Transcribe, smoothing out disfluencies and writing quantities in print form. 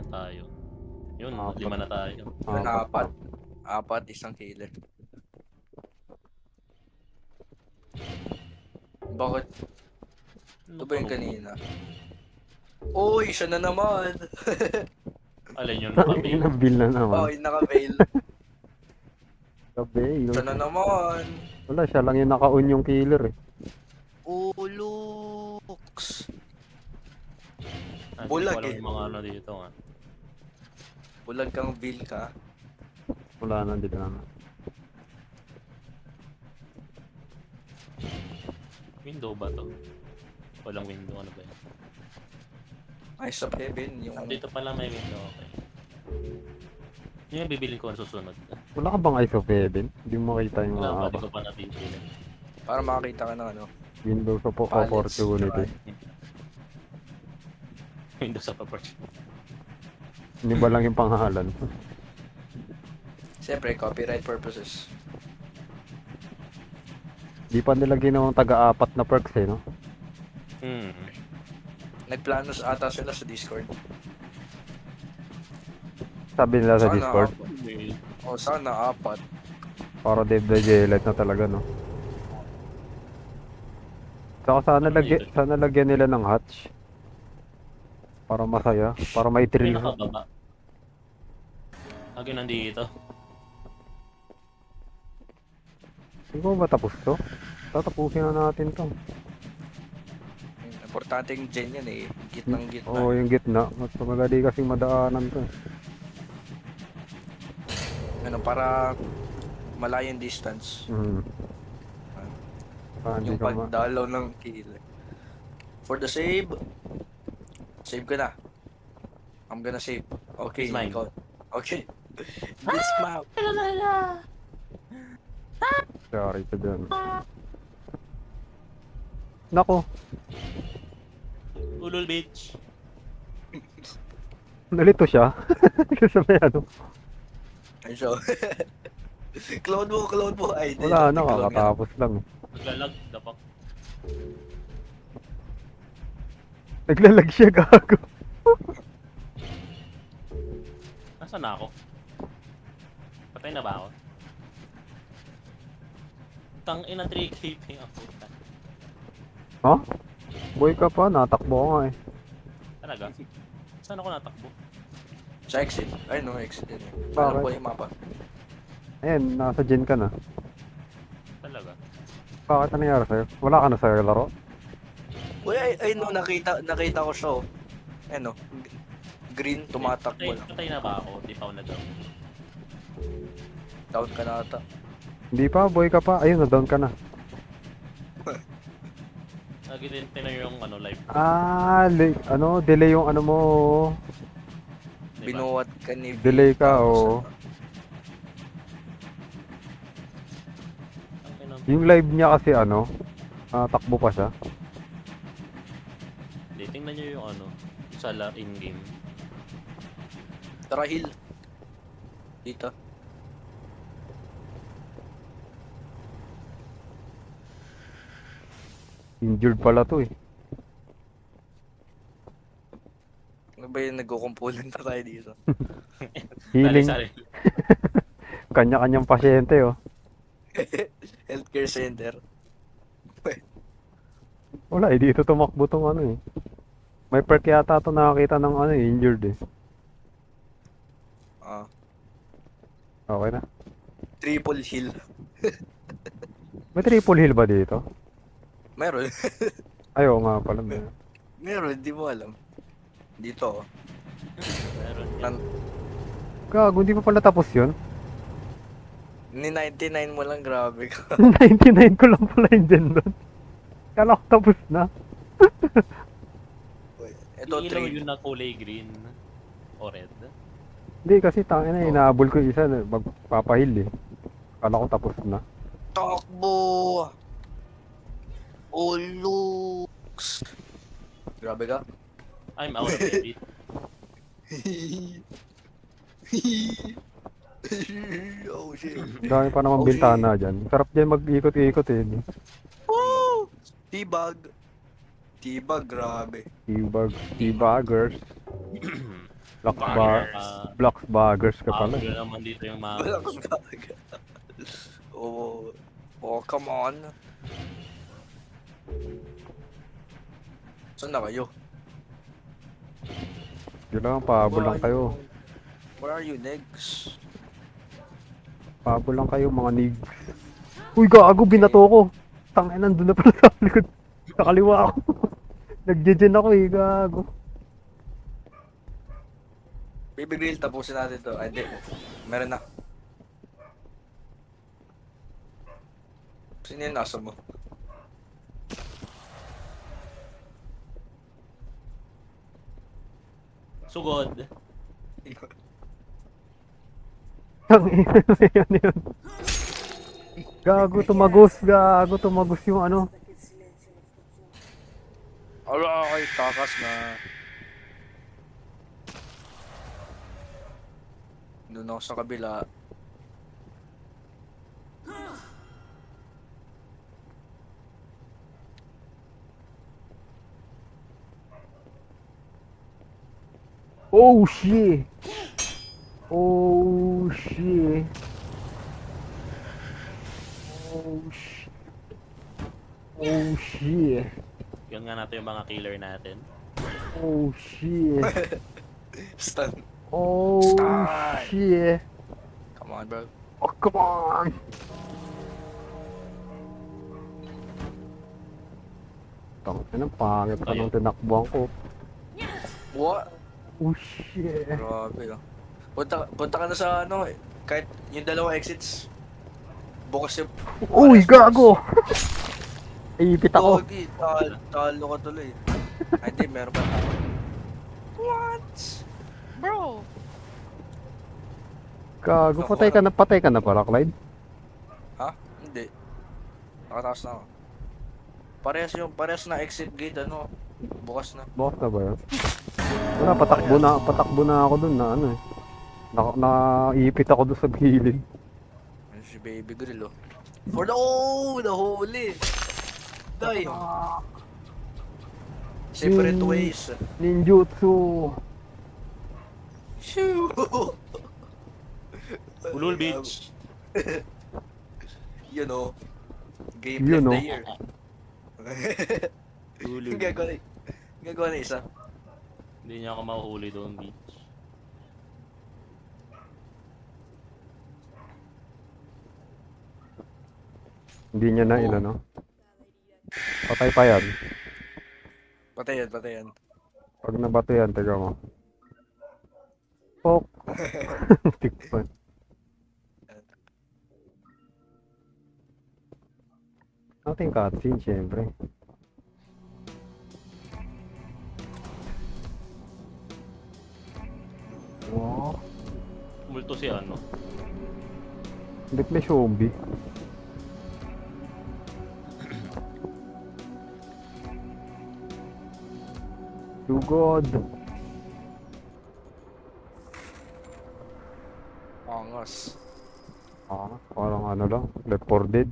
tayo. Yun, Apat. 5 na tayo. Yun, Apat. apat. Apat, isang killer. Bakit? Ito ba yung kanina? Uy, siya na naman! Alin yung Ang nakabail? ina, bill na Oh, naman. yung naka-veil. Gabi, Siya na naman! wala, siya lang yung naka-on yung killer eh. Ulux! Hindi ko Bulag alam eh. yung mga ano dito nga. Bulag kang veil ka. Wala na, dito na. Window ba to? Walang window, ano ba yun? Eyes of Heaven, yung ano. Dito pala may window, okay. Yun yung bibili ko ang susunod. Wala ka bang Eyes of Heaven? Hindi mo makita yung Wala mga pa, di ko pa nabibili. Para makakita ka ng ano. Windows of Pallets, Opportunity. Window sa property. Hindi ba lang yung pangalan? Siyempre, copyright purposes. Di pa nila ginawang taga-apat na perks eh, no? Nagplanos ata sila sa Discord. Sabi nila sa Sana Discord, apat. O, sana apat. para Dead by Daylight na talaga, no? Saka sana lagyan nila ng hatch. Para masaya, para may May thrill. nakababa. Lagi nandito. Hindi ko ba tapos to? Tatapusin na natin to. Importante yung gen yan eh. Gitnang gitna. Oo, yung gitna. Mas madali kasing madaanan to. Ano, para malayong distance. Hmm. Hindi Yung ka ma... pagdalaw ng killer. For the save. Save ka na. I'm gonna save. Okay, It's mine. ikaw. Okay. Dismount. Sorry to dyan. Nako, Ulul bitch. nalito siya. Kasi may ano. Ay, so. Cloud mo. Ay, di, Wala na, clone nga. kakatapos lang. Naglalag, dapak. Naglalag siya, gago. Nasaan na ako? Patay na ba ako? Tang ina 3KP ang puta. Ha? Boy ka pa, natakbo ko nga eh. Talaga? Saan ako natakbo? Sa exit. Ay, no, exit din. Bakit? Ano po yung mapa? Ayan, nasa gen ka na. Talaga? Bakit ano nangyari sa'yo? Wala ka na sa laro? Uy, ay, no, nakita ko siya, oh. Ano, green, tumatakbo lang. Patay na ba ako? Di pa ako na down. Down ka na ata. Hindi pa, boy ka pa. Ayun, na-down ka na. Lagi din tinan yung ano live. Delay yung ano mo. Diba? Binuwat ka ni V. Delay ka, tapos oo. ano, Ang ina. Yung live niya kasi takbo pa siya. Hindi, tingnan nyo yung ano. Sa in-game. Tara, heal. Dito. Injured pala to eh. Ano ba yung nagkukumpulan na tayo dito? Healing. Sali. Kanya-kanyang pasyente oh. Healthcare center. Wala eh, dito tumakbo tong ano eh. May perk yata to nakakita ng injured eh. Ah, Okay na. triple heal. May triple heal ba dito? Meron. Ayaw nga pala. Meron, hindi mo alam. Dito, oh. Meron yan. Gago, hindi pa pala tapos yun. Ni 99 mo lang, grabe ka. 99 ko lang pala yung gen doon. Kala ko tapos na. Ito, Ilaw trade. yun na kulay green. O red. Hindi kasi tangin na, inaabol ko yung isa, magpapahil eh. Kala ko tapos na. Takbo! Ulux! Grabe ka. I'm out of edit. Oh shit. Dami pa naman Oh, bintana dyan. Sarap dyan mag-ikot-ikot eh. Woo! T-bag. T-bag, grabe. T-bag, T-baggers. Blocks baggers ka pala. Bago naman dito yung mga... Wala kang talaga. Oh, oh, come on. Saan na kayo? Yun lang, pahabol lang kayo. Where are you, negs? Pahabol lang kayo, mga nigs. Uy, gago, binato ko. Tangin, nandun na pala sa likod. Sa kaliwa ako. Nag-gen ako eh, gago. Baby grill, tapusin natin to. Ay, hindi. Meron na. Sino yung nasa mo? Sugod. Tangin, ano yun? Gago, tumagos yung ano. Ala, ay, takas na. Doon ako sa kabila. Oh shit! Oh shit! Oh shit! Oh shit! Yun nga natin yung mga killer natin. Oh shit! Stun. Oh Stun. shit! Come on, bro. Oh come on! Tangin, ang pangit pa nung tinakbuhan ko. What? Oh shit! Grabe lang. Punta ka na sa ano, kahit yung dalawang exits. Bukas yung... Uy, gago! Ipit ako. Gogi, talo ka tuloy. Ay, hindi, meron pa tao. What? Bro! Gago, patay ka na para, Clyde. Ha? Hindi. Nakataas na ako. Parehas na exit gate, ano, bukas na. Bukas na ba yun? Wala, patakbo na ako dun na ano eh. Naipit ako dun sa gilid. Ayun si Baby Grill, oh. Nahuli! Die! Separate ways. Ninjutsu! Shoo! Ulul Beach. You know, game You of know. the year. Ulul. Gagawa na isa. Hindi niya ako mahuhuli doon, Beach. Hindi niya na inano. Patay pa yan. Patay yan. Pag nabato yan, teka mo. Pok! Tikpan. Ating cutscene, syempre. Wow. Multo si ano. Ba't may zombie? Sugod! Angas. Ah, parang ano lang, Left 4 Dead.